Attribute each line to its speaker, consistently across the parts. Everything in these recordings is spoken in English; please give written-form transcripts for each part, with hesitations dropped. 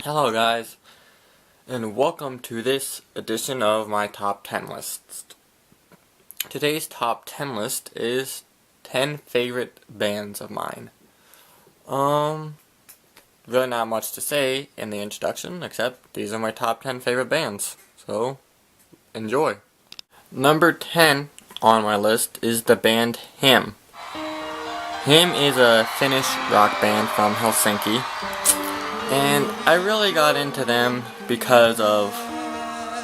Speaker 1: Hello guys, and welcome to this edition of my top 10 lists. Today's top 10 list is 10 favorite bands of mine. Really not much to say in the introduction, except these are my top 10 favorite bands, so enjoy. Number 10 on my list is the band Him. Him is a Finnish rock band from Helsinki. And I really got into them because of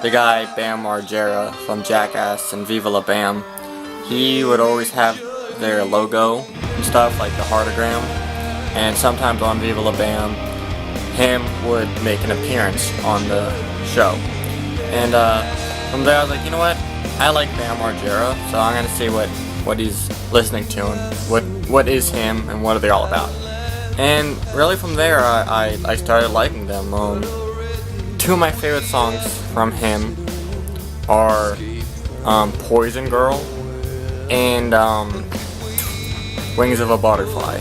Speaker 1: the guy Bam Margera from Jackass and Viva La Bam. He would always have their logo and stuff, like the heartogram. And sometimes on Viva La Bam, Him would make an appearance on the show. And from there I was like, you know what? I like Bam Margera, so I'm gonna see what he's listening to and what is Him and what are they all about. And really from there, I started liking them. Two of my favorite songs from Him are Poison Girl and Wings of a Butterfly.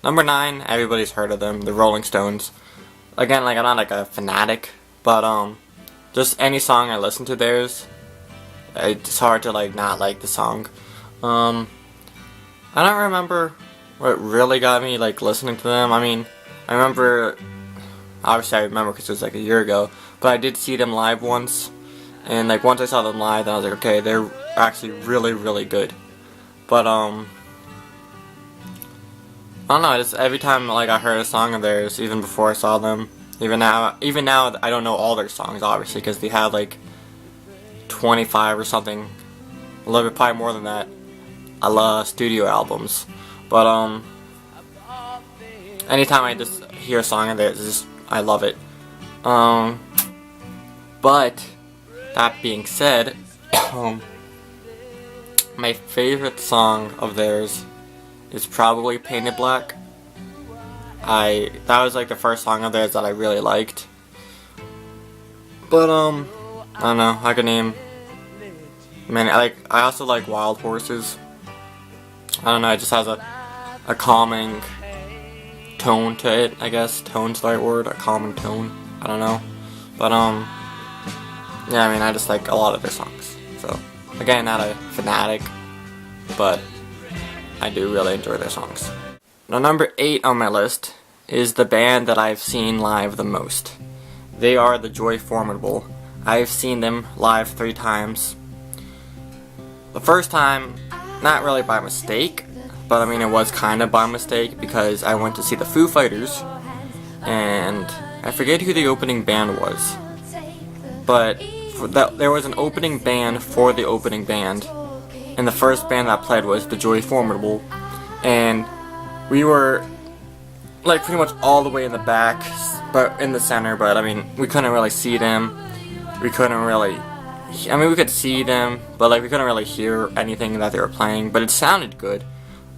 Speaker 1: Number 9, everybody's heard of them, the Rolling Stones. Again, like I'm not like a fanatic, but just any song I listen to theirs, it's hard to like not like the song. I don't remember what really got me like listening to them. I mean, I remember, obviously I remember because it was like a year ago, but I did see them live once, and like once I saw them live, then I was like, okay, they're actually really, really good. But I don't know, just every time like I heard a song of theirs, even before I saw them, even now I don't know all their songs obviously because they have like 25 or something, a little bit probably more than that. I love studio albums. But anytime I just hear a song of theirs, I love it. But that being said, my favorite song of theirs is probably Painted Black. That was like the first song of theirs that I really liked. But I don't know, I could name many. I also like Wild Horses. I don't know, it just has a calming tone to it, I guess. Tone's the right word, a calming tone. I don't know. But yeah, I mean, I just like a lot of their songs. So, again, not a fanatic, but I do really enjoy their songs. Now, number 8 on my list is the band that I've seen live the most. They are the Joy Formidable. I've seen them live 3 times. The first time, not really by mistake, but I mean it was kind of by mistake because I went to see the Foo Fighters, and I forget who the opening band was, but there was an opening band for the opening band, and the first band that played was the Joy Formidable, and we were like pretty much all the way in the back, but in the center, but I mean we couldn't really see them, we could see them, but like we couldn't really hear anything that they were playing, but it sounded good.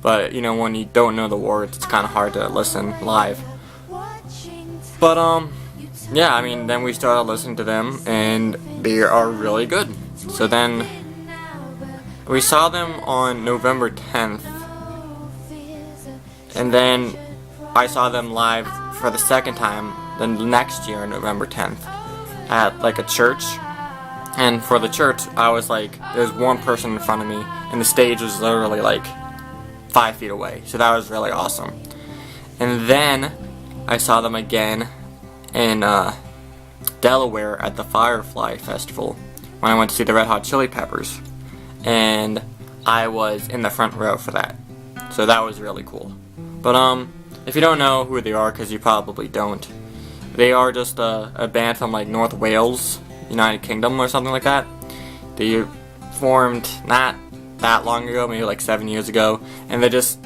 Speaker 1: But you know, when you don't know the words, it's kind of hard to listen live. But yeah, I mean, then we started listening to them, and they are really good. So then we saw them on November 10th, and then I saw them live for the second time the next year, November 10th, at like a church. And for the church, I was like, there's one person in front of me, and the stage was literally like 5 feet away. So that was really awesome. And then I saw them again in Delaware at the Firefly Festival when I went to see the Red Hot Chili Peppers. And I was in the front row for that. So that was really cool. But if you don't know who they are, because you probably don't, they are just a band from like North Wales, United Kingdom or something like that. They formed not that long ago, maybe like 7 years ago, and they're just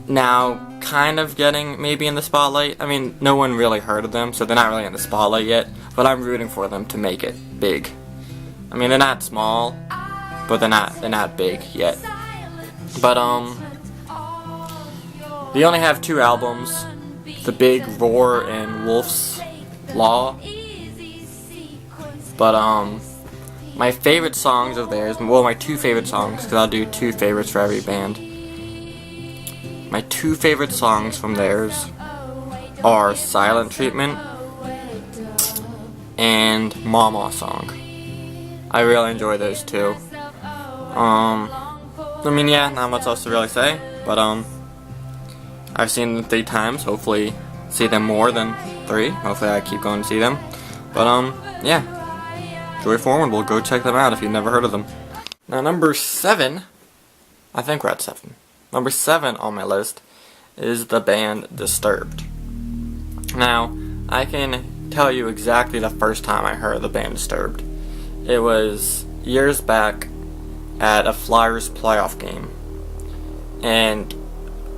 Speaker 1: now kind of getting maybe in the spotlight. I mean, no one really heard of them, so they're not really in the spotlight yet, but I'm rooting for them to make it big. I mean, they're not small, but they're not big yet. But they only have 2 albums, The Big Roar and Wolf's Law. But my favorite songs of theirs, well, my 2 favorite songs, because I'll do 2 favorites for every band. My 2 favorite songs from theirs are Silent Treatment and Mama Song. I really enjoy those two. I mean, yeah, not much else to really say, but I've seen them 3 times. Hopefully see them more than 3. Hopefully I keep going to see them. But yeah, Joey Formidable, go check them out if you've never heard of them. Now number 7, I think we're at 7. Number 7 on my list is the band Disturbed. Now, I can tell you exactly the first time I heard the band Disturbed. It was years back at a Flyers playoff game. And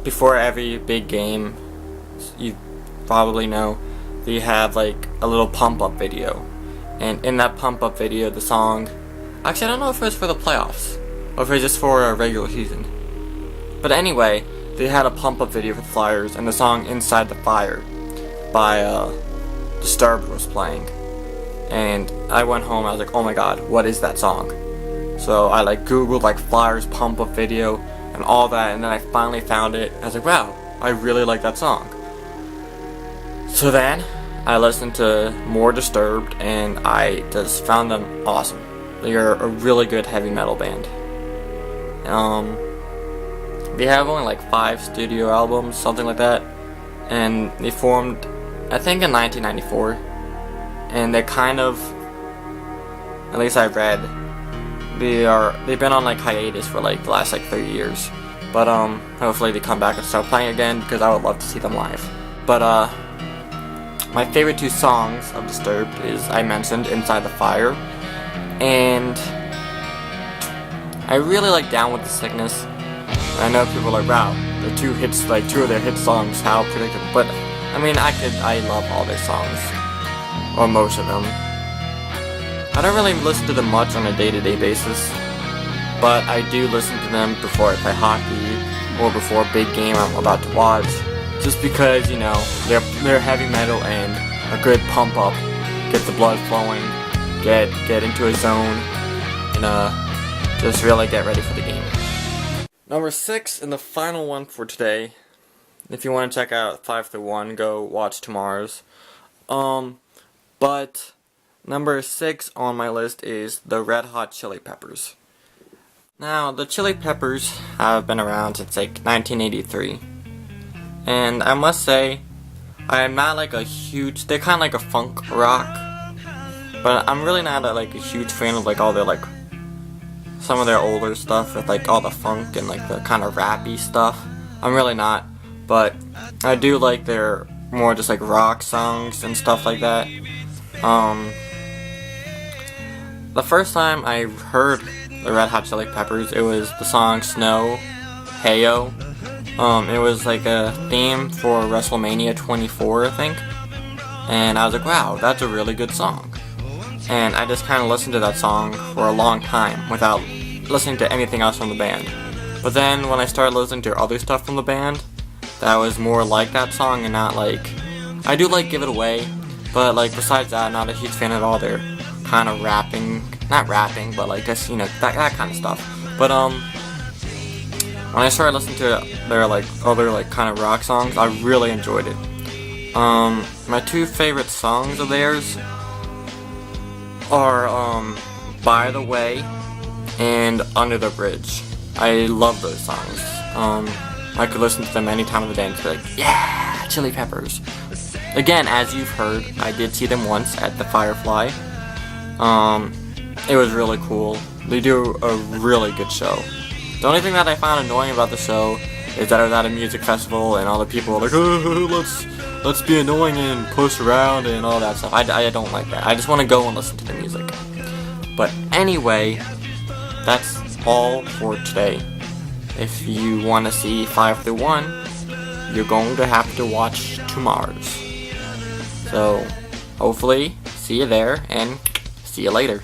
Speaker 1: before every big game, you probably know, they have like a little pump-up video. And in that pump-up video, the song, actually I don't know if it was for the playoffs, or if it was just for a regular season. But anyway, they had a pump-up video for the Flyers, and the song Inside the Fire by Disturbed was playing. And I went home, I was like, oh my god, what is that song? So I like googled like Flyers pump-up video and all that, and then I finally found it. I was like, wow, I really like that song. So then I listened to more Disturbed, and I just found them awesome. They are a really good heavy metal band. They have only like 5 studio albums, something like that, and they formed, I think, in 1994. And they kind of, at least I've read, they've been on like hiatus for like the last like 30 years. But hopefully they come back and start playing again, because I would love to see them live. But my favorite 2 songs of Disturbed is, I mentioned, Inside the Fire, and I really like Down with the Sickness. I know people are like, wow, the 2 hits, like 2 of their hit songs, how predictable. But I mean, I love all their songs, or most of them. I don't really listen to them much on a day-to-day basis, but I do listen to them before I play hockey or before a big game I'm about to watch, just because, you know, they're heavy metal and a good pump up, get the blood flowing, get into a zone, and just really get ready for the game. Number 6, and the final one for today. If you want to check out 5 through 1, go watch tomorrow's. But number 6 on my list is the Red Hot Chili Peppers. Now, the Chili Peppers have been around since like 1983. And I must say, I am not like a huge, they're kind of like a funk rock, but I'm really not like a huge fan of like all their like, some of their older stuff with like all the funk and like the kind of rappy stuff. I'm really not, but I do like their more just like rock songs and stuff like that. The first time I heard the Red Hot Chili Peppers, it was the song Snow, Heyo. It was like a theme for WrestleMania 24, I think. And I was like, wow, that's a really good song. And I just kind of listened to that song for a long time without listening to anything else from the band. But then when I started listening to other stuff from the band that was more like that song and not like, I do like Give It Away, but like besides that, I'm not a huge fan of all their kind of rapping, not rapping, but like just, you know, that kind of stuff. But when I started listening to their like other like kind of rock songs, I really enjoyed it. My 2 favorite songs of theirs are By the Way and Under the Bridge. I love those songs. I could listen to them any time of the day and be like, yeah, Chili Peppers. Again, as you've heard, I did see them once at the Firefly. It was really cool. They do a really good show. The only thing that I found annoying about the show is that it was at a music festival and all the people were like, oh, let's be annoying and push around and all that stuff. I don't like that. I just want to go and listen to the music. But anyway, that's all for today. If you want to see 5 through 1, you're going to have to watch tomorrow's. So, hopefully, see you there, and see you later.